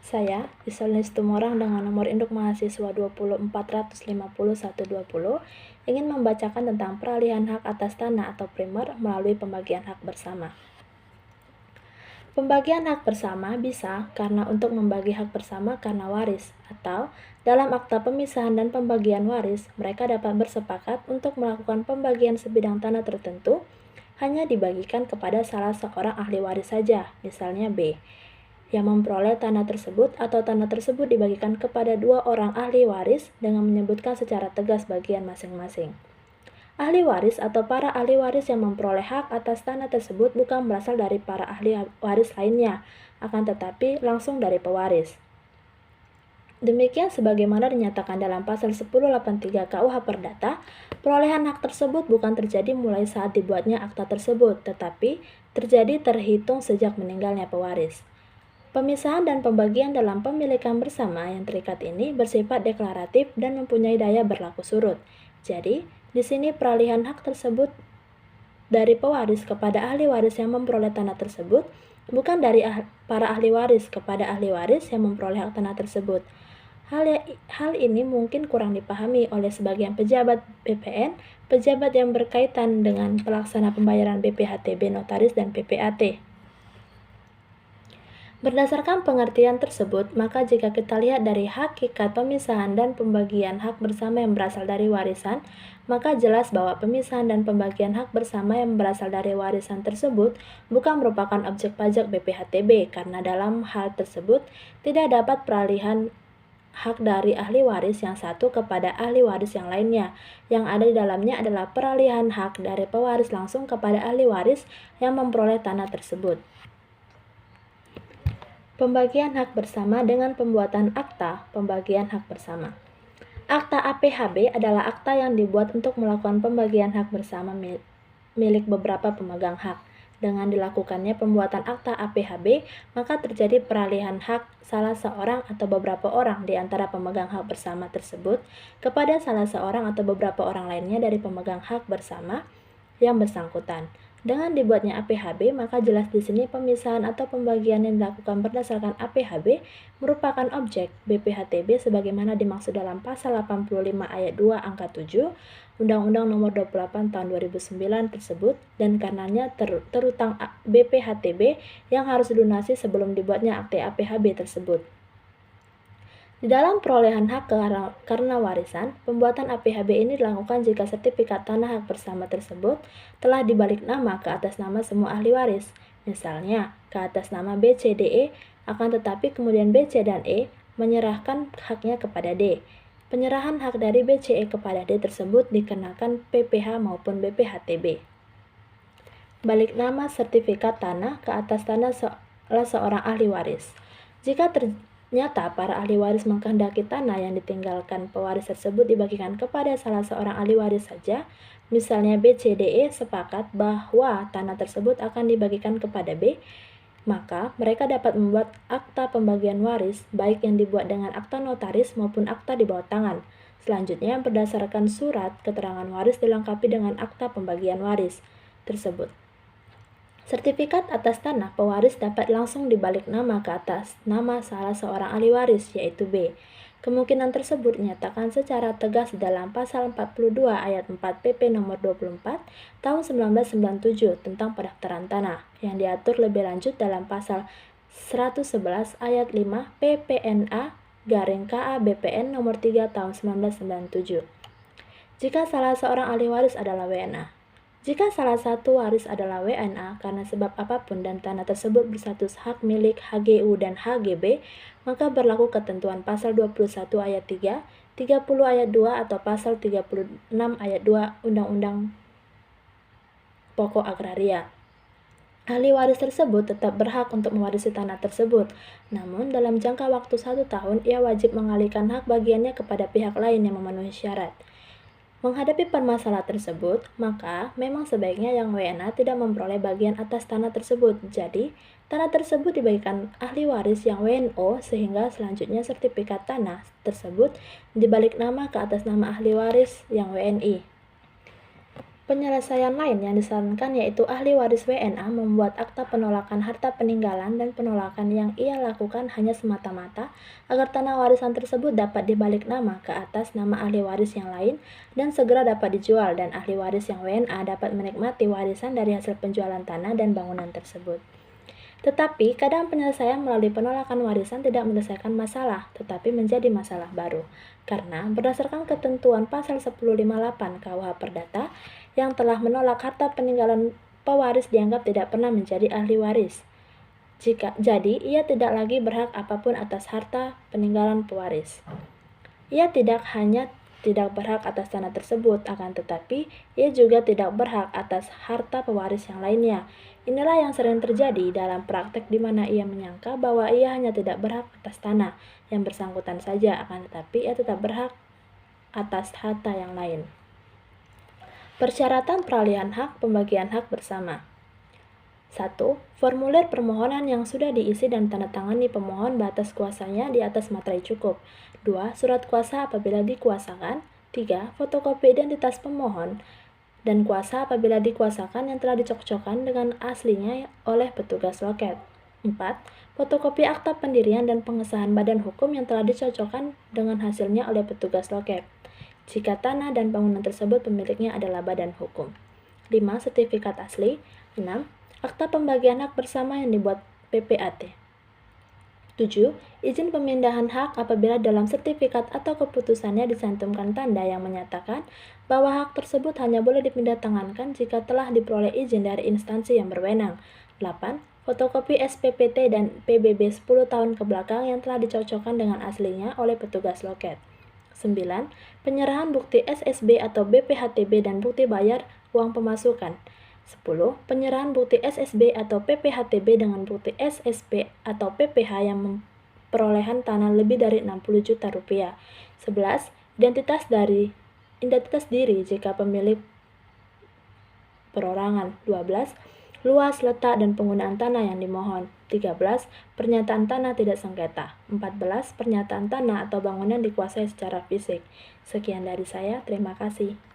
Saya, Isolnis Tumorang dengan nomor induk mahasiswa 20450 ingin membacakan tentang peralihan hak atas tanah atau primer melalui pembagian hak bersama. Pembagian hak bersama bisa karena untuk membagi hak bersama karena waris, atau dalam akta pemisahan dan pembagian waris, mereka dapat bersepakat untuk melakukan pembagian sebidang tanah tertentu hanya dibagikan kepada salah seorang ahli waris saja, misalnya B, yang memperoleh tanah tersebut atau tanah tersebut dibagikan kepada 2 orang ahli waris dengan menyebutkan secara tegas bagian masing-masing. Ahli waris atau para ahli waris yang memperoleh hak atas tanah tersebut bukan berasal dari para ahli waris lainnya, akan tetapi langsung dari pewaris. Demikian sebagaimana dinyatakan dalam pasal 1083 KUH Perdata, perolehan hak tersebut bukan terjadi mulai saat dibuatnya akta tersebut, tetapi terjadi terhitung sejak meninggalnya pewaris. Pemisahan dan pembagian dalam pemilikan bersama yang terikat ini bersifat deklaratif dan mempunyai daya berlaku surut. Jadi, di sini peralihan hak tersebut dari pewaris kepada ahli waris yang memperoleh tanah tersebut, bukan dari para ahli waris kepada ahli waris yang memperoleh hak tanah tersebut. Hal ini mungkin kurang dipahami oleh sebagian pejabat BPN, pejabat yang berkaitan dengan pelaksana pembayaran BPHTB notaris dan PPAT. Berdasarkan pengertian tersebut, maka jika kita lihat dari hakikat pemisahan dan pembagian hak bersama yang berasal dari warisan, maka jelas bahwa pemisahan dan pembagian hak bersama yang berasal dari warisan tersebut bukan merupakan objek pajak BPHTB, karena dalam hal tersebut tidak dapat peralihan hak dari ahli waris yang satu kepada ahli waris yang lainnya. Yang ada di dalamnya adalah peralihan hak dari pewaris langsung kepada ahli waris yang memperoleh tanah tersebut. Pembagian hak bersama dengan pembuatan akta pembagian hak bersama. Akta APHB adalah akta yang dibuat untuk melakukan pembagian hak bersama milik beberapa pemegang hak. Dengan dilakukannya pembuatan akta APHB, maka terjadi peralihan hak salah seorang atau beberapa orang di antara pemegang hak bersama tersebut kepada salah seorang atau beberapa orang lainnya dari pemegang hak bersama yang bersangkutan. Dengan dibuatnya APHB, maka jelas di sini pemisahan atau pembagian yang dilakukan berdasarkan APHB merupakan objek BPHTB sebagaimana dimaksud dalam pasal 85 ayat 2 angka 7 Undang-Undang Nomor 28 Tahun 2009 tersebut, dan karenanya terutang BPHTB yang harus dilunasi sebelum dibuatnya akte APHB tersebut. Di dalam perolehan hak karena warisan, pembuatan APHB ini dilakukan jika sertifikat tanah hak bersama tersebut telah dibalik nama ke atas nama semua ahli waris. Misalnya, ke atas nama B, C, D, E, akan tetapi kemudian B, C, dan E menyerahkan haknya kepada D. Penyerahan hak dari B, C, E kepada D tersebut dikenakan PPH maupun BPHTB. Balik nama sertifikat tanah ke atas tanah salah seorang ahli waris. Jika ternyata para ahli waris mengkehendaki tanah yang ditinggalkan pewaris tersebut dibagikan kepada salah seorang ahli waris saja, misalnya B, C, D, E sepakat bahwa tanah tersebut akan dibagikan kepada B, maka mereka dapat membuat akta pembagian waris, baik yang dibuat dengan akta notaris maupun akta di bawah tangan. Selanjutnya, berdasarkan surat keterangan waris dilengkapi dengan akta pembagian waris tersebut. Sertifikat atas tanah pewaris dapat langsung dibalik nama ke atas nama salah seorang ahli waris, yaitu B. Kemungkinan tersebut dinyatakan secara tegas dalam pasal 42 ayat 4 PP nomor 24 tahun 1997 tentang pendaftaran tanah, yang diatur lebih lanjut dalam pasal 111 ayat 5 PPNA garing KA BPN nomor 3 tahun 1997. Jika salah seorang ahli waris adalah WNA. Jika salah satu waris adalah WNA karena sebab apapun dan tanah tersebut berstatus hak milik HGU dan HGB, maka berlaku ketentuan pasal 21 ayat 3, 30 ayat 2 atau pasal 36 ayat 2 Undang-Undang Pokok Agraria. Ahli waris tersebut tetap berhak untuk mewarisi tanah tersebut, namun dalam jangka waktu 1 tahun ia wajib mengalihkan hak bagiannya kepada pihak lain yang memenuhi syarat. Menghadapi permasalahan tersebut, maka memang sebaiknya yang WNA tidak memperoleh bagian atas tanah tersebut. Jadi, tanah tersebut dibagikan ahli waris yang WNO sehingga selanjutnya sertifikat tanah tersebut dibalik nama ke atas nama ahli waris yang WNI. Penyelesaian lain yang disarankan yaitu ahli waris WNA membuat akta penolakan harta peninggalan dan penolakan yang ia lakukan hanya semata-mata agar tanah warisan tersebut dapat dibalik nama ke atas nama ahli waris yang lain dan segera dapat dijual dan ahli waris yang WNA dapat menikmati warisan dari hasil penjualan tanah dan bangunan tersebut. Tetapi, kadang penyelesaian melalui penolakan warisan tidak menyelesaikan masalah, tetapi menjadi masalah baru. Karena, berdasarkan ketentuan pasal 1058 KUH Perdata, yang telah menolak harta peninggalan pewaris dianggap tidak pernah menjadi ahli waris. Jadi, ia tidak lagi berhak apapun atas harta peninggalan pewaris. Ia tidak hanya tidak berhak atas tanah tersebut, akan tetapi ia juga tidak berhak atas harta pewaris yang lainnya. Inilah yang sering terjadi dalam praktek di mana ia menyangka bahwa ia hanya tidak berhak atas tanah yang bersangkutan saja, akan tetapi ia tetap berhak atas harta yang lain. Persyaratan peralihan hak pembagian hak bersama. 1. Formulir permohonan yang sudah diisi dan tanda tangani pemohon batas kuasanya di atas materai cukup. 2. Surat kuasa apabila dikuasakan. 3. Fotokopi identitas pemohon dan kuasa apabila dikuasakan yang telah dicocokkan dengan aslinya oleh petugas loket. 4. Fotokopi akta pendirian dan pengesahan badan hukum yang telah dicocokkan dengan hasilnya oleh petugas loket, jika tanah dan bangunan tersebut pemiliknya adalah badan hukum. 5. Sertifikat asli. 6. Akta pembagian hak bersama yang dibuat PPAT. 7. Izin pemindahan hak apabila dalam sertifikat atau keputusannya dicantumkan tanda yang menyatakan bahwa hak tersebut hanya boleh dipindahtangankan jika telah diperoleh izin dari instansi yang berwenang. 8. Fotokopi SPPT dan PBB 10 tahun ke belakang yang telah dicocokkan dengan aslinya oleh petugas loket. 9. Penyerahan bukti SSB atau BPHTB dan bukti bayar uang pemasukan. 10. Penyerahan bukti SSB atau PPHTB dengan bukti SSP atau PPH yang perolehan tanah lebih dari 60 juta rupiah. 11. Identitas diri jika pemilik perorangan. 12. Luas, letak, dan penggunaan tanah yang dimohon. 13. Pernyataan tanah tidak sengketa. 14. Pernyataan tanah atau bangunan dikuasai secara fisik. Sekian dari saya, terima kasih.